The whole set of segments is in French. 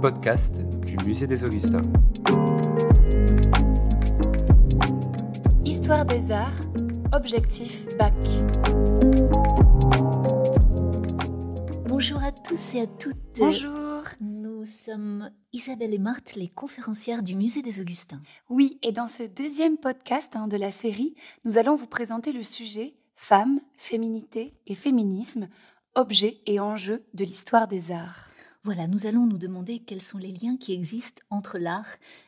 podcast du Musée des Augustins. Histoire des arts, objectif bac. Bonjour à tous et à toutes. Bonjour. Nous sommes Isabelle et Marthe, les conférencières du Musée des Augustins. Oui, et dans ce deuxième podcast de la série, nous allons vous présenter le sujet Femmes, féminité et féminisme, objets et enjeux de l'histoire des arts. Voilà, nous allons nous demander quels sont les liens qui existent entre l'art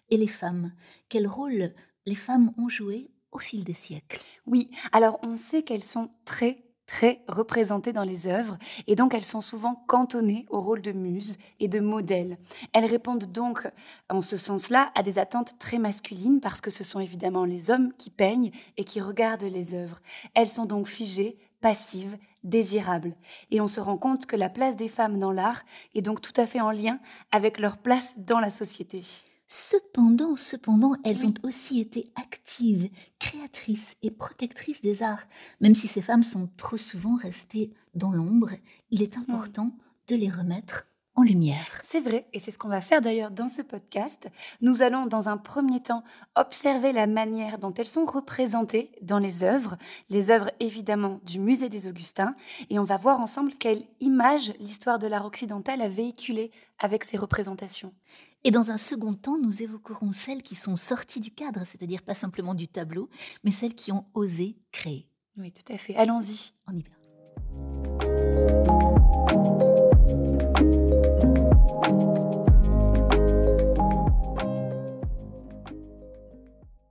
et les femmes. Quel rôle les femmes ont joué au fil des siècles. Oui, alors on sait qu'elles sont très représentées dans les œuvres et donc elles sont souvent cantonnées au rôle de muse et de modèle. Elles répondent donc en ce sens-là à des attentes très masculines parce que ce sont évidemment les hommes qui peignent et qui regardent les œuvres. Elles sont donc figées, passives, désirables. Et on se rend compte que la place des femmes dans l'art est donc tout à fait en lien avec leur place dans la société. Cependant, elles ont aussi été actives, créatrices et protectrices des arts. Même si ces femmes sont trop souvent restées dans l'ombre, il est important de les remettre en lumière. C'est vrai, et c'est ce qu'on va faire d'ailleurs dans ce podcast. Nous allons dans un premier temps observer la manière dont elles sont représentées dans les œuvres évidemment du Musée des Augustins, et on va voir ensemble quelle image l'histoire de l'art occidental a véhiculée avec ces représentations. Et dans un second temps, nous évoquerons celles qui sont sorties du cadre, c'est-à-dire pas simplement du tableau, mais celles qui ont osé créer. Oui, tout à fait. Allons-y. On y va.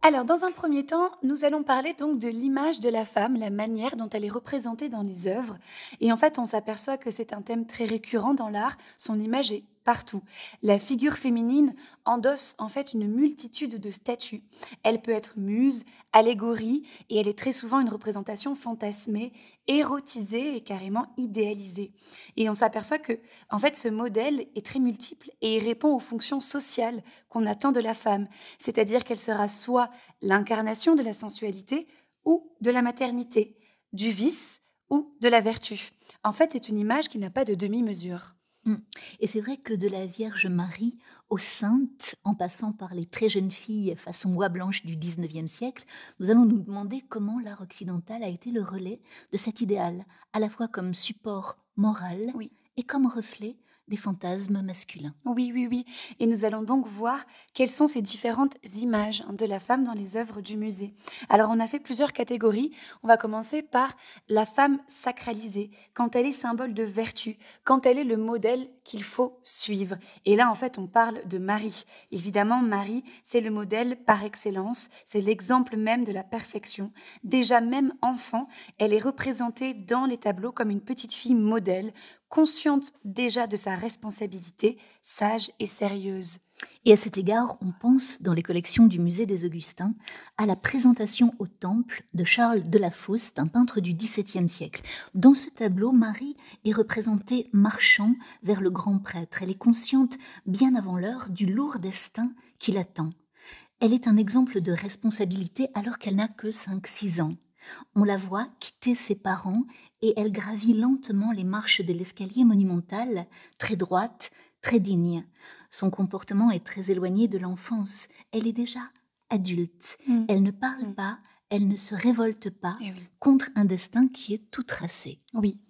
Alors, dans un premier temps, nous allons parler donc de l'image de la femme, la manière dont elle est représentée dans les œuvres. Et en fait, on s'aperçoit que c'est un thème très récurrent dans l'art. Son image est partout. La figure féminine endosse en fait une multitude de statuts. Elle peut être muse, allégorie, et elle est très souvent une représentation fantasmée, érotisée et carrément idéalisée. Et on s'aperçoit que, en fait, ce modèle est très multiple et il répond aux fonctions sociales qu'on attend de la femme. C'est-à-dire qu'elle sera soit l'incarnation de la sensualité ou de la maternité, du vice ou de la vertu. En fait, c'est une image qui n'a pas de demi-mesure. Et c'est vrai que de la Vierge Marie aux saintes, en passant par les très jeunes filles façon oie blanche du XIXe siècle, nous allons nous demander comment l'art occidental a été le relais de cet idéal, à la fois comme support moral et comme reflet des fantasmes masculins. Oui. Et nous allons donc voir quelles sont ces différentes images de la femme dans les œuvres du musée. Alors, on a fait plusieurs catégories. On va commencer par la femme sacralisée, quand elle est symbole de vertu, quand elle est le modèle qu'il faut suivre. Et là, en fait, on parle de Marie. Évidemment, Marie, c'est le modèle par excellence, c'est l'exemple même de la perfection. Déjà, même enfant, elle est représentée dans les tableaux comme une petite fille modèle, consciente déjà de sa responsabilité, sage et sérieuse. Et à cet égard, on pense, dans les collections du Musée des Augustins, à la présentation au Temple de Charles de la Fosse, un peintre du XVIIe siècle. Dans ce tableau, Marie est représentée marchant vers le grand prêtre. Elle est consciente, bien avant l'heure, du lourd destin qui l'attend. Elle est un exemple de responsabilité alors qu'elle n'a que 5-6 ans. On la voit quitter ses parents et elle gravit lentement les marches de l'escalier monumental, très droite, très digne. Son comportement est très éloigné de l'enfance. Elle est déjà adulte. Elle ne parle pas, elle ne se révolte pas contre un destin qui est tout tracé. Oui.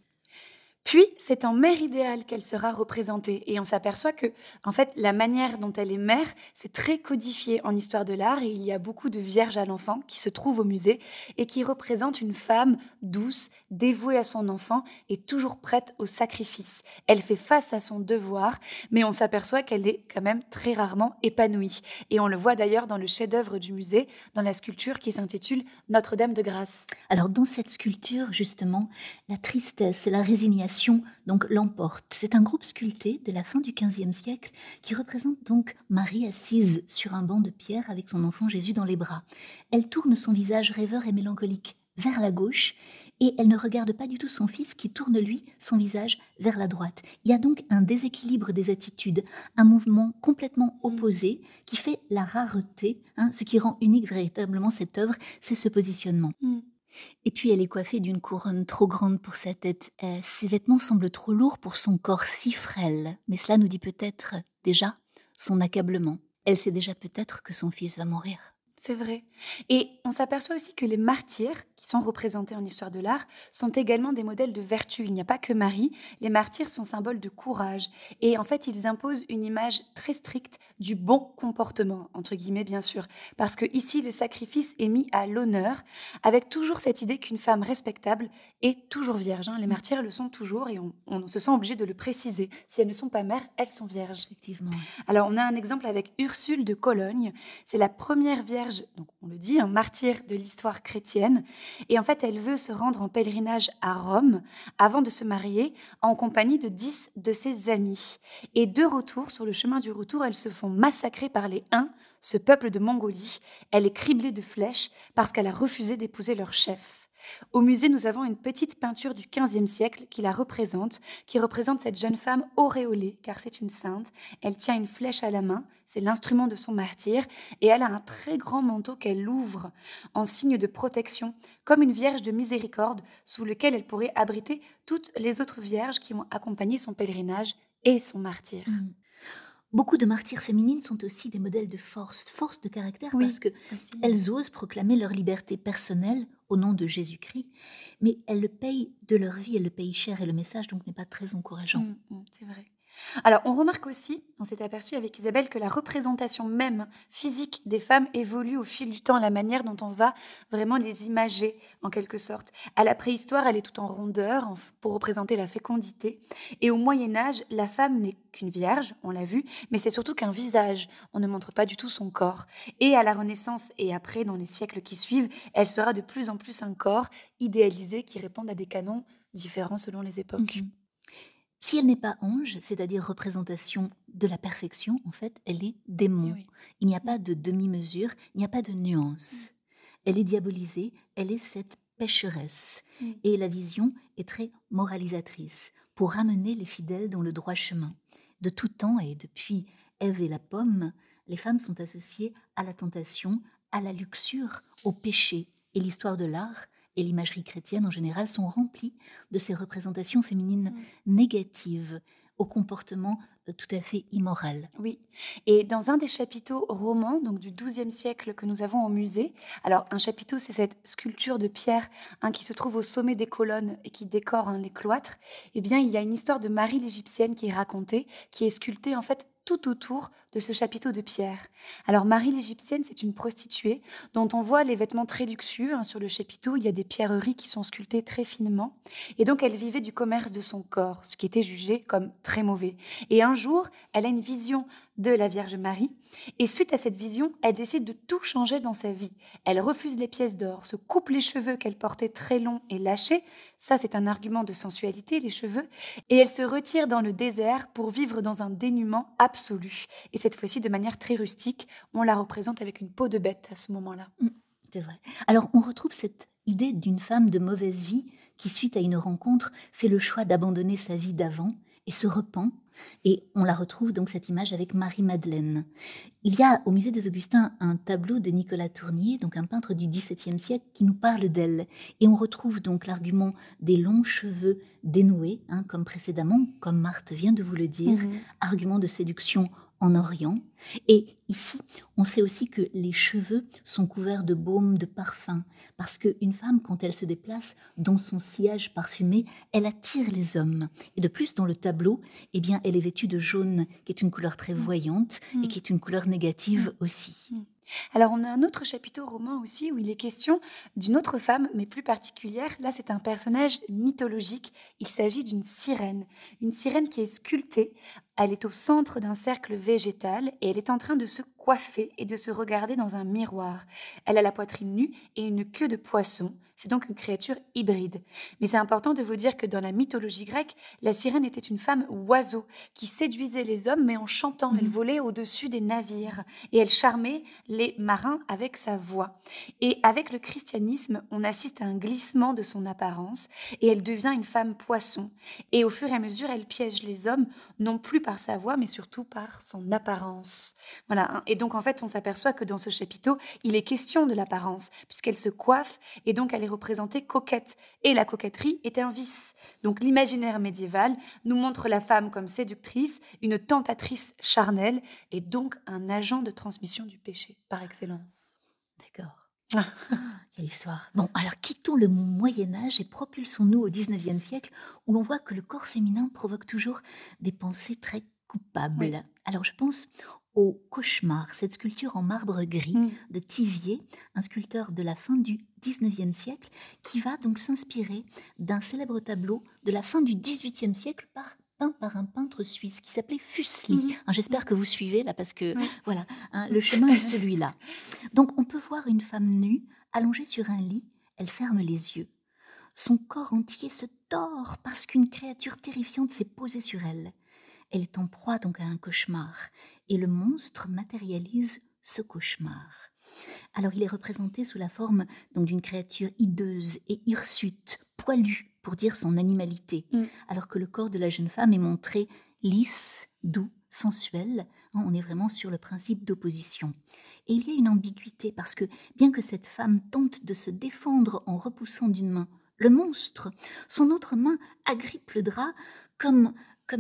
Puis, c'est en mère idéale qu'elle sera représentée. Et on s'aperçoit que, en fait, la manière dont elle est mère, c'est très codifié en histoire de l'art. Et il y a beaucoup de vierges à l'enfant qui se trouvent au musée et qui représentent une femme douce, dévouée à son enfant et toujours prête au sacrifice. Elle fait face à son devoir, mais on s'aperçoit qu'elle est quand même très rarement épanouie. Et on le voit d'ailleurs dans le chef-d'œuvre du musée, dans la sculpture qui s'intitule Notre-Dame de Grâce. Alors, dans cette sculpture, justement, la tristesse et la résignation donc l'emporte. C'est un groupe sculpté de la fin du XVe siècle qui représente donc Marie assise sur un banc de pierre avec son enfant Jésus dans les bras. Elle tourne son visage rêveur et mélancolique vers la gauche et elle ne regarde pas du tout son fils qui tourne lui son visage vers la droite. Il y a donc un déséquilibre des attitudes, un mouvement complètement opposé qui fait la rareté. Ce qui rend unique véritablement cette œuvre, c'est ce positionnement. Et puis elle est coiffée d'une couronne trop grande pour sa tête. Ses vêtements semblent trop lourds pour son corps si frêle. Mais cela nous dit peut-être déjà son accablement. Elle sait déjà peut-être que son fils va mourir. C'est vrai. Et on s'aperçoit aussi que les martyrs, qui sont représentés en histoire de l'art, sont également des modèles de vertu. Il n'y a pas que Marie. Les martyrs sont symboles de courage. Et en fait, ils imposent une image très stricte du bon comportement, entre guillemets, bien sûr. Parce que ici, le sacrifice est mis à l'honneur, avec toujours cette idée qu'une femme respectable est toujours vierge. Les martyrs le sont toujours et on se sent obligé de le préciser. Si elles ne sont pas mères, elles sont vierges. Effectivement. Alors, on a un exemple avec Ursule de Cologne. C'est la première vierge, donc on le dit, un martyr de l'histoire chrétienne. Et en fait, elle veut se rendre en pèlerinage à Rome avant de se marier en compagnie de 10 de ses amis. Et de retour, sur le chemin du retour, elles se font massacrer par les Huns, ce peuple de Mongolie. Elle est criblée de flèches parce qu'elle a refusé d'épouser leur chef. Au musée, nous avons une petite peinture du XVe siècle qui représente cette jeune femme auréolée, car c'est une sainte. Elle tient une flèche à la main, c'est l'instrument de son martyre, et elle a un très grand manteau qu'elle ouvre en signe de protection, comme une vierge de miséricorde, sous lequel elle pourrait abriter toutes les autres vierges qui ont accompagné son pèlerinage et son martyre. Beaucoup de martyrs féminines sont aussi des modèles de force de caractère, Oui, parce aussi. qu'elles osent proclamer leur liberté personnelle au nom de Jésus-Christ, mais elles le payent de leur vie, elles le payent cher, et le message donc n'est pas très encourageant. C'est vrai. Alors, on remarque aussi, on s'est aperçu avec Isabelle, que la représentation même physique des femmes évolue au fil du temps, la manière dont on va vraiment les imager, en quelque sorte. À la préhistoire, elle est tout en rondeur, pour représenter la fécondité. Et au Moyen-Âge, la femme n'est qu'une vierge, on l'a vu, mais c'est surtout qu'un visage. On ne montre pas du tout son corps. Et à la Renaissance, et après, dans les siècles qui suivent, elle sera de plus en plus un corps idéalisé qui répond à des canons différents selon les époques. Si elle n'est pas ange, c'est-à-dire représentation de la perfection, en fait, elle est démon. Oui. Il n'y a pas de demi-mesure, il n'y a pas de nuance. Elle est diabolisée, elle est cette pécheresse. Et la vision est très moralisatrice pour ramener les fidèles dans le droit chemin. De tout temps et depuis Ève et la pomme, les femmes sont associées à la tentation, à la luxure, au péché. Et l'histoire de l'art et l'imagerie chrétienne en général sont remplies de ces représentations féminines négatives, au comportement tout à fait immoral. Oui, et dans un des chapiteaux romans, donc du XIIe siècle que nous avons au musée, alors un chapiteau, c'est cette sculpture de pierre qui se trouve au sommet des colonnes et qui décore les cloîtres, eh bien il y a une histoire de Marie l'Égyptienne qui est racontée, qui est sculptée en fait tout autour de ce chapiteau de pierre. Alors Marie l'Égyptienne, c'est une prostituée dont on voit les vêtements très luxueux sur le chapiteau. Il y a des pierreries qui sont sculptées très finement. Et donc elle vivait du commerce de son corps, ce qui était jugé comme très mauvais. Et un jour, elle a une vision de la Vierge Marie. Et suite à cette vision, elle décide de tout changer dans sa vie. Elle refuse les pièces d'or, se coupe les cheveux qu'elle portait très longs et lâchés. Ça, c'est un argument de sensualité, les cheveux. Et elle se retire dans le désert pour vivre dans un dénuement absolu. Et cette fois-ci, de manière très rustique, on la représente avec une peau de bête à ce moment-là. C'est vrai. Alors, on retrouve cette idée d'une femme de mauvaise vie qui, suite à une rencontre, fait le choix d'abandonner sa vie d'avant et se repent. Et on la retrouve donc cette image avec Marie-Madeleine. Il y a au musée des Augustins un tableau de Nicolas Tournier, donc un peintre du XVIIe siècle, qui nous parle d'elle. Et on retrouve donc l'argument des longs cheveux dénoués, comme précédemment, comme Marthe vient de vous le dire, argument de séduction en Orient. Et ici, on sait aussi que les cheveux sont couverts de baume, de parfum, parce qu'une femme, quand elle se déplace dans son sillage parfumé, elle attire les hommes. Et de plus, dans le tableau, eh bien, elle est vêtue de jaune, qui est une couleur très voyante et qui est une couleur négative aussi. Alors, on a un autre chapiteau roman aussi où il est question d'une autre femme, mais plus particulière. Là, c'est un personnage mythologique. Il s'agit d'une sirène qui est sculptée. Elle est au centre d'un cercle végétal et elle est en train de se coiffer et de se regarder dans un miroir. Elle a la poitrine nue et une queue de poisson. C'est donc une créature hybride. Mais c'est important de vous dire que dans la mythologie grecque, la sirène était une femme oiseau qui séduisait les hommes, mais en chantant. Elle volait au-dessus des navires et elle charmait les marins avec sa voix. Et avec le christianisme, on assiste à un glissement de son apparence et elle devient une femme poisson. Et au fur et à mesure, elle piège les hommes, non plus par sa voix, mais surtout par son apparence. Voilà, hein. Et donc, en fait, on s'aperçoit que dans ce chapiteau, il est question de l'apparence, puisqu'elle se coiffe et donc elle est représentée coquette. Et la coquetterie est un vice. Donc, l'imaginaire médiéval nous montre la femme comme séductrice, une tentatrice charnelle et donc un agent de transmission du péché par excellence. D'accord. Ah. Quelle histoire. Bon, alors quittons le Moyen-Âge et propulsons-nous au XIXe siècle, où l'on voit que le corps féminin provoque toujours des pensées très coupables. Oui. Alors je pense au cauchemar, cette sculpture en marbre gris de Thiviers, un sculpteur de la fin du XIXe siècle, qui va donc s'inspirer d'un célèbre tableau de la fin du XVIIIe siècle peint par un peintre suisse qui s'appelait Fuseli. J'espère que vous suivez là, parce que voilà, le chemin est celui-là. Donc on peut voir une femme nue, allongée sur un lit, elle ferme les yeux. Son corps entier se tord parce qu'une créature terrifiante s'est posée sur elle. Elle est en proie donc à un cauchemar, et le monstre matérialise ce cauchemar. Alors il est représenté sous la forme donc d'une créature hideuse et hirsute, poilue pour dire son animalité, alors que le corps de la jeune femme est montré lisse, doux, sensuel. On est vraiment sur le principe d'opposition. Et il y a une ambiguïté parce que bien que cette femme tente de se défendre en repoussant d'une main le monstre, son autre main agrippe le drap comme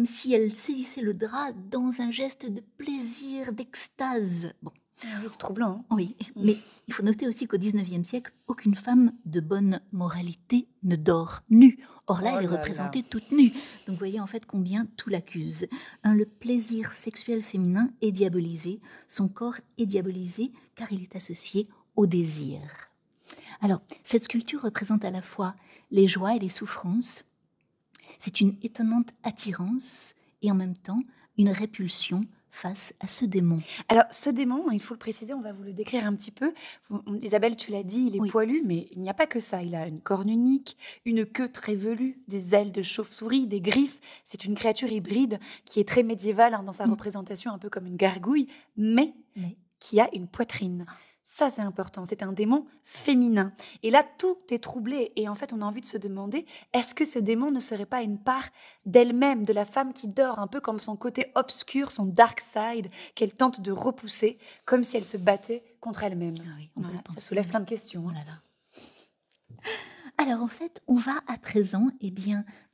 si elle saisissait le drap dans un geste de plaisir, d'extase. Bon. C'est troublant. Hein. Oui, mais il faut noter aussi qu'au XIXe siècle, aucune femme de bonne moralité ne dort nue. Or là, elle est représentée toute nue. Donc vous voyez en fait combien tout l'accuse. Le plaisir sexuel féminin est diabolisé, son corps est diabolisé car il est associé au désir. Alors, cette sculpture représente à la fois les joies et les souffrances. C'est une étonnante attirance et en même temps une répulsion face à ce démon. Alors, ce démon, il faut le préciser, on va vous le décrire un petit peu. Isabelle, tu l'as dit, il est poilu, mais il n'y a pas que ça. Il a une corne unique, une queue très velue, des ailes de chauve-souris, des griffes. C'est une créature hybride qui est très médiévale dans sa représentation, un peu comme une gargouille, mais qui a une poitrine. Ça, c'est important. C'est un démon féminin. Et là, tout est troublé. Et en fait, on a envie de se demander, est-ce que ce démon ne serait pas une part d'elle-même, de la femme qui dort, un peu comme son côté obscur, son dark side, qu'elle tente de repousser, comme si elle se battait contre elle-même. Ça soulève plein de questions. Oh là là. Alors en fait, on va à présent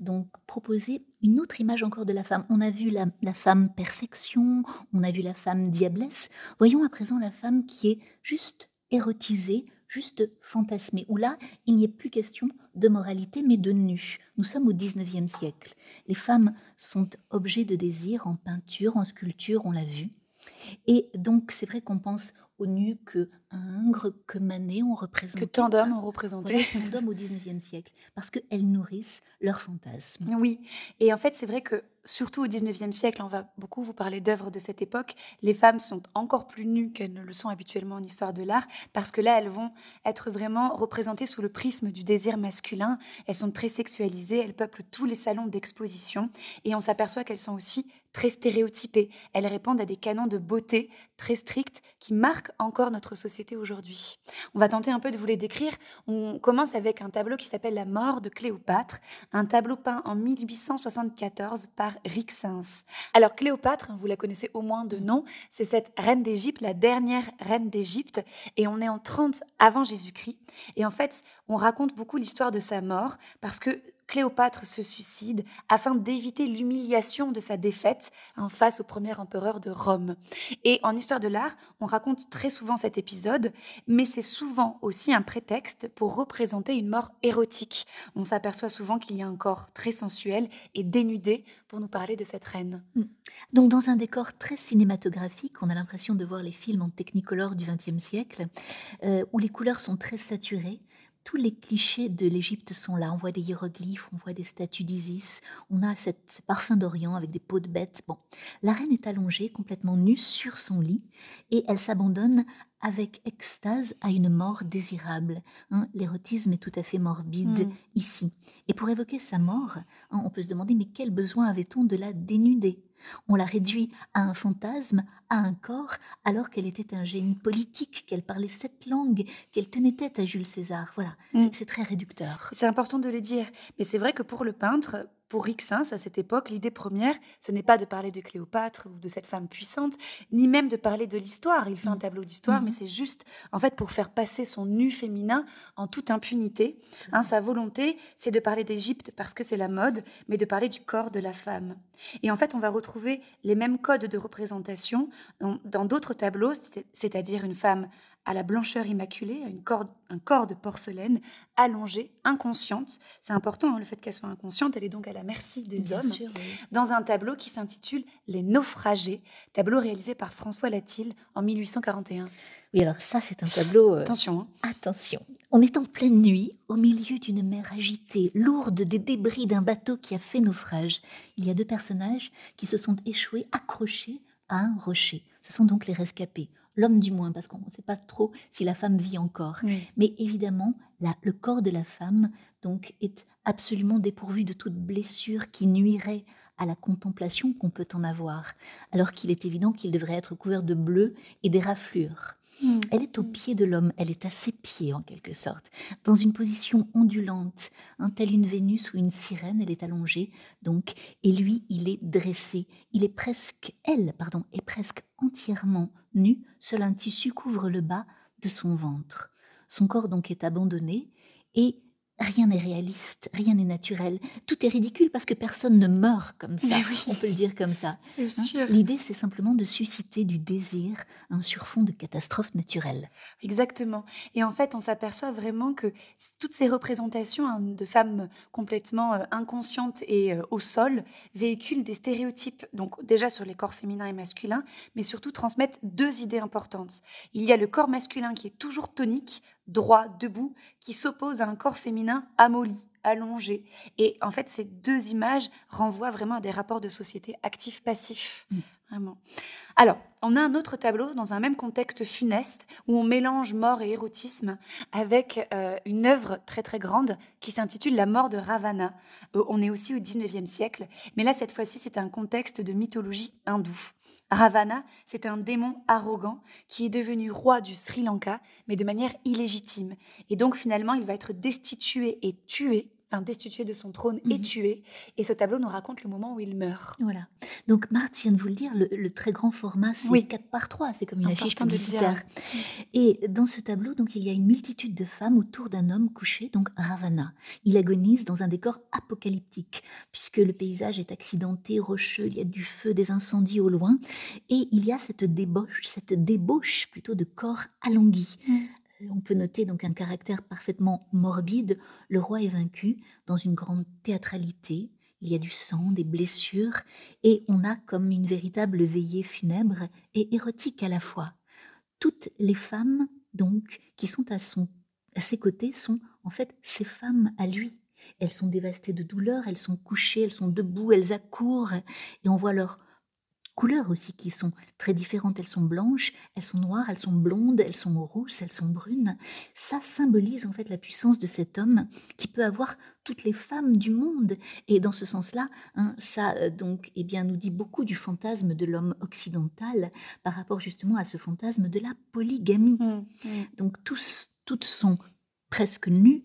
donc proposer une autre image encore de la femme. On a vu la femme perfection, on a vu la femme diablesse. Voyons à présent la femme qui est juste érotisée, juste fantasmée, où là, il n'y est plus question de moralité, mais de nu. Nous sommes au XIXe siècle. Les femmes sont objets de désir en peinture, en sculpture, on l'a vu. Et donc, c'est vrai qu'on pense au nu que Ingres, que Manet ont représenté. Que tant d'hommes ont représenté. Voilà, tant d'hommes au XIXe siècle, parce qu'elles nourrissent leurs fantasmes. Oui, et en fait, c'est vrai que, surtout au XIXe siècle, on va beaucoup vous parler d'œuvres de cette époque, les femmes sont encore plus nues qu'elles ne le sont habituellement en histoire de l'art, parce que là, elles vont être vraiment représentées sous le prisme du désir masculin. Elles sont très sexualisées, elles peuplent tous les salons d'exposition, et on s'aperçoit qu'elles sont aussi très stéréotypées. Elles répondent à des canons de beauté très stricts qui marquent encore notre société aujourd'hui. On va tenter un peu de vous les décrire. On commence avec un tableau qui s'appelle La mort de Cléopâtre, un tableau peint en 1874 par Rixens. Alors Cléopâtre, vous la connaissez au moins de nom, c'est cette reine d'Égypte, la dernière reine d'Égypte, et on est en 30 avant Jésus-Christ. Et en fait, on raconte beaucoup l'histoire de sa mort parce que Cléopâtre se suicide afin d'éviter l'humiliation de sa défaite face au premier empereur de Rome. Et en histoire de l'art, on raconte très souvent cet épisode, mais c'est souvent aussi un prétexte pour représenter une mort érotique. On s'aperçoit souvent qu'il y a un corps très sensuel et dénudé pour nous parler de cette reine. Donc dans un décor très cinématographique, on a l'impression de voir les films en technicolor du XXe siècle, où les couleurs sont très saturées. Tous les clichés de l'Égypte sont là. On voit des hiéroglyphes, on voit des statues d'Isis, on a ce parfum d'Orient avec des peaux de bêtes. Bon, la reine est allongée, complètement nue sur son lit, et elle s'abandonne avec extase à une mort désirable. L'érotisme est tout à fait morbide ici. Et pour évoquer sa mort, on peut se demander, mais quel besoin avait-on de la dénuder ? On la réduit à un fantasme, à un corps, alors qu'elle était un génie politique, qu'elle parlait 7 langues, qu'elle tenait tête à Jules César. Voilà, c'est très réducteur. C'est important de le dire, mais c'est vrai que pour le peintre, pour Rixens, à cette époque, l'idée première, ce n'est pas de parler de Cléopâtre ou de cette femme puissante, ni même de parler de l'histoire. Il fait un tableau d'histoire, mais c'est juste, en fait, pour faire passer son nu féminin en toute impunité. Sa volonté, c'est de parler d'Égypte parce que c'est la mode, mais de parler du corps de la femme. Et en fait, on va retrouver les mêmes codes de représentation dans d'autres tableaux, c'est-à-dire une femme à la blancheur immaculée, un corps de porcelaine, allongée, inconsciente. C'est important, le fait qu'elle soit inconsciente, elle est donc à la merci des hommes. Sûr, oui. Dans un tableau qui s'intitule « Les naufragés », tableau réalisé par François Latil en 1841. Oui, alors ça, c'est un tableau... Attention. Attention, on est en pleine nuit, au milieu d'une mer agitée, lourde des débris d'un bateau qui a fait naufrage. Il y a deux personnages qui se sont échoués, accrochés à un rocher. Ce sont donc les rescapés. L'homme du moins, parce qu'on ne sait pas trop si la femme vit encore. Oui. Mais évidemment, le corps de la femme donc, est absolument dépourvu de toute blessure qui nuirait à la contemplation qu'on peut en avoir, alors qu'il est évident qu'il devrait être couvert de bleu et des raflures. Elle est au pied de l'homme, elle est à ses pieds en quelque sorte, dans une position ondulante, telle une Vénus ou une sirène, elle est allongée, donc, et lui, il est dressé, elle est presque entièrement nue, seul un tissu couvre le bas de son ventre. Son corps donc est abandonné et rien n'est réaliste, rien n'est naturel. Tout est ridicule parce que personne ne meurt comme ça, oui. On peut le dire comme ça. C'est sûr. L'idée, c'est simplement de susciter du désir sur fond de catastrophe naturelle. Exactement. Et en fait, on s'aperçoit vraiment que toutes ces représentations de femmes complètement inconscientes et au sol véhiculent des stéréotypes, donc déjà sur les corps féminins et masculins, mais surtout transmettent deux idées importantes. Il y a le corps masculin qui est toujours tonique, droit, debout, qui s'oppose à un corps féminin amolli, allongé. Et en fait, ces deux images renvoient vraiment à des rapports de société actifs-passifs. Vraiment. Alors, on a un autre tableau dans un même contexte funeste où on mélange mort et érotisme avec une œuvre très très grande qui s'intitule La mort de Ravana. On est aussi au 19e siècle, mais là cette fois-ci c'est un contexte de mythologie hindoue. Ravana, c'est un démon arrogant qui est devenu roi du Sri Lanka, mais de manière illégitime. Et donc finalement il va être destitué et tué, destitué de son trône et tué. Et ce tableau nous raconte le moment où il meurt. Voilà. Donc, Marthe vient de vous le dire, le très grand format, c'est 4x3, c'est comme une affiche publicitaire. Et dans ce tableau, donc, il y a une multitude de femmes autour d'un homme couché, donc Ravana. Il agonise dans un décor apocalyptique, puisque le paysage est accidenté, rocheux, il y a du feu, des incendies au loin, et il y a cette débauche plutôt de corps alangui. On peut noter donc un caractère parfaitement morbide. Le roi est vaincu dans une grande théâtralité. Il y a du sang, des blessures, et on a comme une véritable veillée funèbre et érotique à la fois. Toutes les femmes donc qui sont à ses côtés sont en fait ces femmes à lui. Elles sont dévastées de douleur, elles sont couchées, elles sont debout, elles accourent, et on voit leurs couleurs aussi qui sont très différentes. Elles sont blanches, elles sont noires, elles sont blondes, elles sont rousses, elles sont brunes. Ça symbolise en fait la puissance de cet homme qui peut avoir toutes les femmes du monde. Et dans ce sens-là, ça donc nous dit beaucoup du fantasme de l'homme occidental par rapport justement à ce fantasme de la polygamie. Donc toutes sont presque nues,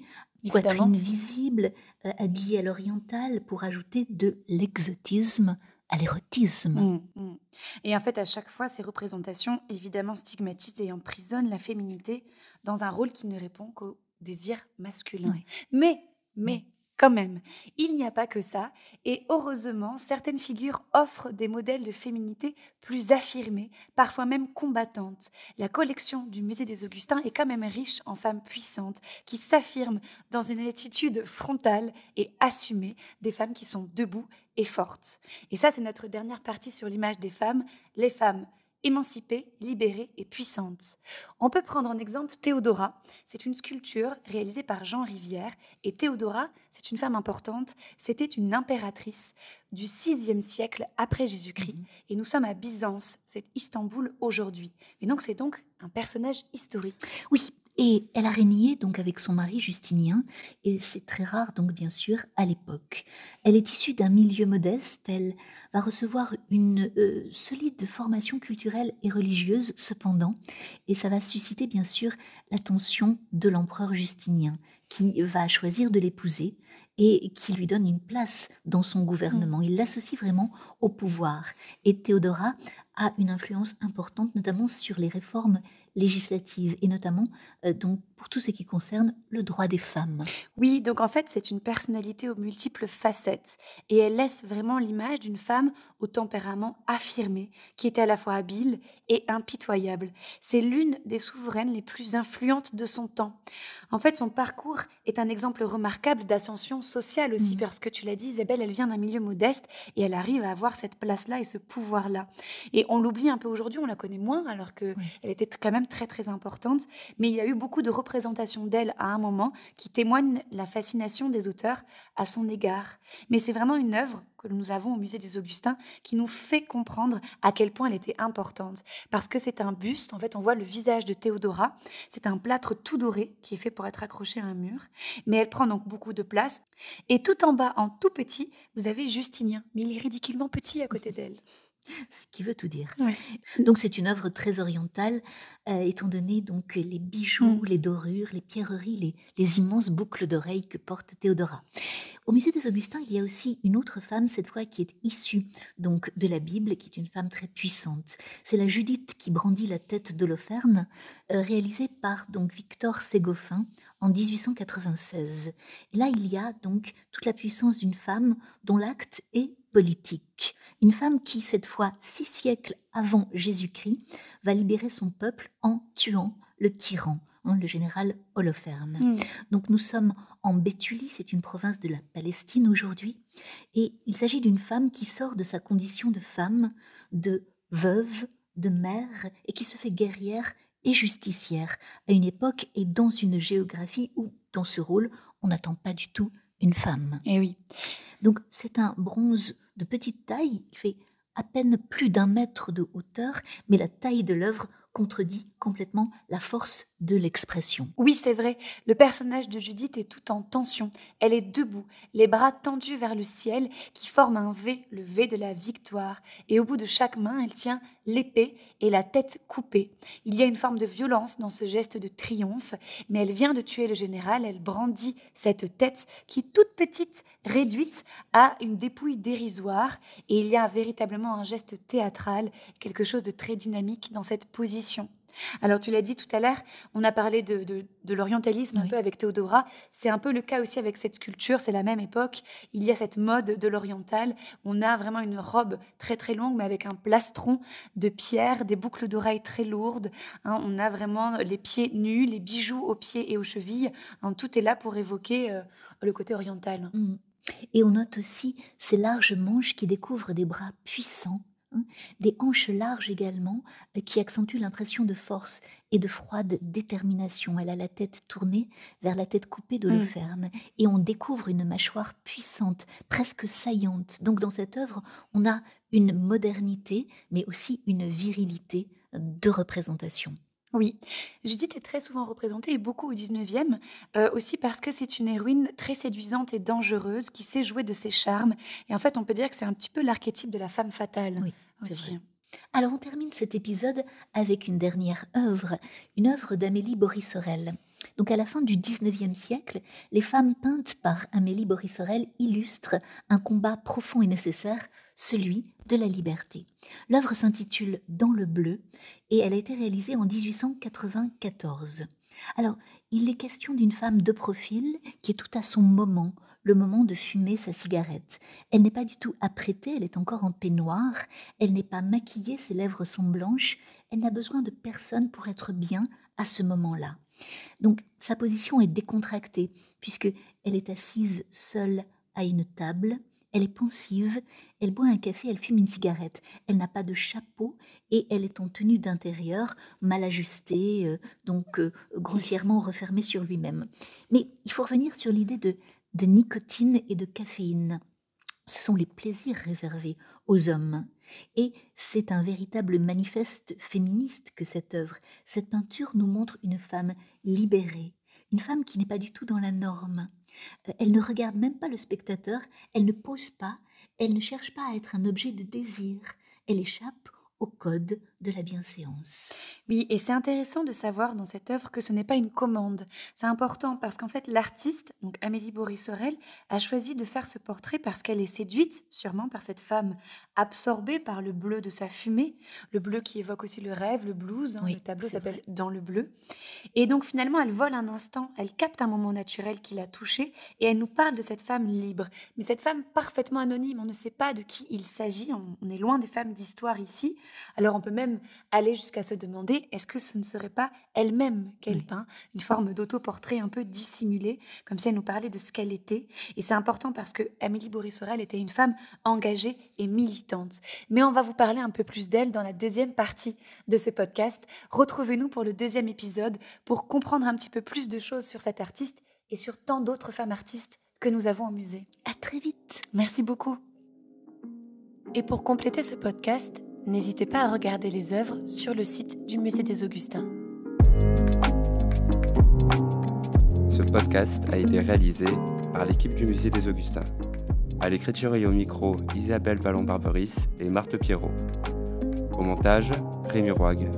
poitrine visible, habillées à l'oriental pour ajouter de l'exotisme à l'érotisme. Et en fait, à chaque fois, ces représentations, évidemment, stigmatisent et emprisonnent la féminité dans un rôle qui ne répond qu'au désir masculin. Mais, quand même, il n'y a pas que ça. Et heureusement, certaines figures offrent des modèles de féminité plus affirmés, parfois même combattantes. La collection du Musée des Augustins est quand même riche en femmes puissantes qui s'affirment dans une attitude frontale et assumée, des femmes qui sont debout et fortes. Et ça, c'est notre dernière partie sur l'image des femmes, les femmes émancipée, libérée et puissante. On peut prendre en exemple Théodora. C'est une sculpture réalisée par Jean Rivière. Et Théodora, c'est une femme importante. C'était une impératrice du 6e siècle après Jésus-Christ. Et nous sommes à Byzance, c'est Istanbul aujourd'hui. Et donc, c'est donc un personnage historique. Oui. Et elle a régné donc avec son mari Justinien, et c'est très rare donc bien sûr à l'époque. Elle est issue d'un milieu modeste, elle va recevoir une solide formation culturelle et religieuse cependant, et ça va susciter bien sûr l'attention de l'empereur Justinien, qui va choisir de l'épouser, et qui lui donne une place dans son gouvernement. Il l'associe vraiment au pouvoir. Et Théodora a une influence importante, notamment sur les réformes législatives, et notamment donc pour tout ce qui concerne le droit des femmes. Oui, donc en fait, c'est une personnalité aux multiples facettes et elle laisse vraiment l'image d'une femme au tempérament affirmé, qui était à la fois habile et impitoyable. C'est l'une des souveraines les plus influentes de son temps. En fait, son parcours est un exemple remarquable d'ascension sociale aussi, Mhm. parce que tu l'as dit, Isabelle, elle vient d'un milieu modeste et elle arrive à avoir cette place-là et ce pouvoir-là. Et on l'oublie un peu aujourd'hui, on la connaît moins, alors qu'elle Oui. était quand même très très importante, mais il y a eu beaucoup de représentations d'elle à un moment qui témoigne la fascination des auteurs à son égard. Mais c'est vraiment une œuvre que nous avons au musée des Augustins qui nous fait comprendre à quel point elle était importante. Parce que c'est un buste, en fait on voit le visage de Théodora, c'est un plâtre tout doré qui est fait pour être accroché à un mur, mais elle prend donc beaucoup de place. Et tout en bas, en tout petit, vous avez Justinien, mais il est ridiculement petit à côté d'elle. Ce qui veut tout dire. Ouais. Donc c'est une œuvre très orientale, étant donné donc les bijoux, les dorures, les pierreries, les immenses boucles d'oreilles que porte Théodora. Au musée des Augustins, il y a aussi une autre femme, cette fois qui est issue donc de la Bible, qui est une femme très puissante. C'est la Judith qui brandit la tête d'Holoferne, réalisée par donc Victor Ségophin en 1896. Et là, il y a donc toute la puissance d'une femme dont l'acte est politique. Une femme qui, cette fois 6 siècles avant Jésus-Christ, va libérer son peuple en tuant le tyran, le général Holoferne. Donc nous sommes en Béthulie, c'est une province de la Palestine aujourd'hui, et il s'agit d'une femme qui sort de sa condition de femme, de veuve, de mère, et qui se fait guerrière et justicière, à une époque et dans une géographie où, dans ce rôle, on n'attend pas du tout une femme. Et oui. Donc c'est un bronze de petite taille, il fait à peine plus d'1 mètre de hauteur, mais la taille de l'œuvre contredit complètement la force de l'expression. Oui, c'est vrai, le personnage de Judith est tout en tension. Elle est debout, les bras tendus vers le ciel, qui forment un V, le V de la victoire. Et au bout de chaque main, elle tient l'épée et la tête coupée. Il y a une forme de violence dans ce geste de triomphe, mais elle vient de tuer le général, elle brandit cette tête qui est toute petite, réduite à une dépouille dérisoire. Et il y a véritablement un geste théâtral, quelque chose de très dynamique dans cette position. Alors, tu l'as dit tout à l'heure, on a parlé de l'orientalisme un peu avec Théodora. C'est un peu le cas aussi avec cette sculpture, c'est la même époque. Il y a cette mode de l'oriental. On a vraiment une robe très très longue, mais avec un plastron de pierre, des boucles d'oreilles très lourdes. On a vraiment les pieds nus, les bijoux aux pieds et aux chevilles. Tout est là pour évoquer le côté oriental. Et on note aussi ces larges manches qui découvrent des bras puissants, des hanches larges également, qui accentuent l'impression de force et de froide détermination. Elle a la tête tournée vers la tête coupée d'Holoferne, et on découvre une mâchoire puissante, presque saillante. Donc dans cette œuvre, on a une modernité, mais aussi une virilité de représentation. Oui, Judith est très souvent représentée et beaucoup au 19e, aussi parce que c'est une héroïne très séduisante et dangereuse qui sait jouer de ses charmes. Et en fait, on peut dire que c'est un petit peu l'archétype de la femme fatale Oui, c'est aussi. vrai. Alors on termine cet épisode avec une dernière œuvre, une œuvre d'Amélie Boris-Sorel. Donc à la fin du XIXe siècle, les femmes peintes par Amélie Boris-Sorel illustrent un combat profond et nécessaire, celui de la liberté. L'œuvre s'intitule Dans le bleu et elle a été réalisée en 1894. Alors, il est question d'une femme de profil qui est tout à son moment, le moment de fumer sa cigarette. Elle n'est pas du tout apprêtée, elle est encore en peignoir, elle n'est pas maquillée, ses lèvres sont blanches, elle n'a besoin de personne pour être bien à ce moment-là. Donc sa position est décontractée, puisqu'elle est assise seule à une table, elle est pensive, elle boit un café, elle fume une cigarette, elle n'a pas de chapeau et elle est en tenue d'intérieur, mal ajustée, grossièrement refermée sur lui-même. Mais il faut revenir sur l'idée de nicotine et de caféine. Ce sont les plaisirs réservés aux hommes. Et c'est un véritable manifeste féministe que cette œuvre. Cette peinture nous montre une femme libérée, une femme qui n'est pas du tout dans la norme. Elle ne regarde même pas le spectateur, elle ne pose pas, elle ne cherche pas à être un objet de désir. Elle échappe au code de la bienséance. Oui, et c'est intéressant de savoir dans cette œuvre que ce n'est pas une commande. C'est important parce qu'en fait, l'artiste, donc Amélie Bory-Sorel, a choisi de faire ce portrait parce qu'elle est séduite, sûrement par cette femme absorbée par le bleu de sa fumée, le bleu qui évoque aussi le rêve, le blues. Oui, le tableau c'est s'appelle vrai. Dans le bleu. Et donc finalement, elle vole un instant, elle capte un moment naturel qui l'a touchée et elle nous parle de cette femme libre. Mais cette femme parfaitement anonyme, on ne sait pas de qui il s'agit, on est loin des femmes d'histoire ici. Alors on peut même aller jusqu'à se demander, est-ce que ce ne serait pas elle-même qu'elle Oui. peint, une forme d'autoportrait un peu dissimulé, comme si elle nous parlait de ce qu'elle était. Et c'est important parce que Amélie Bory-Sorel était une femme engagée et militante. Mais on va vous parler un peu plus d'elle dans la deuxième partie de ce podcast. Retrouvez-nous pour le deuxième épisode pour comprendre un petit peu plus de choses sur cette artiste et sur tant d'autres femmes artistes que nous avons au musée. À très vite. Merci beaucoup. Et pour compléter ce podcast, n'hésitez pas à regarder les œuvres sur le site du Musée des Augustins. Ce podcast a été réalisé par l'équipe du Musée des Augustins. À l'écriture et au micro, Isabelle Ballon-Barberis et Marthe Pierrot. Au montage, Rémi Roig.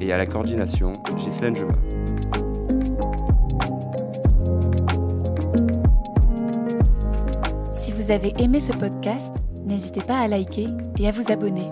Et à la coordination, Ghislaine Jumin. Si vous avez aimé ce podcast, n'hésitez pas à liker et à vous abonner.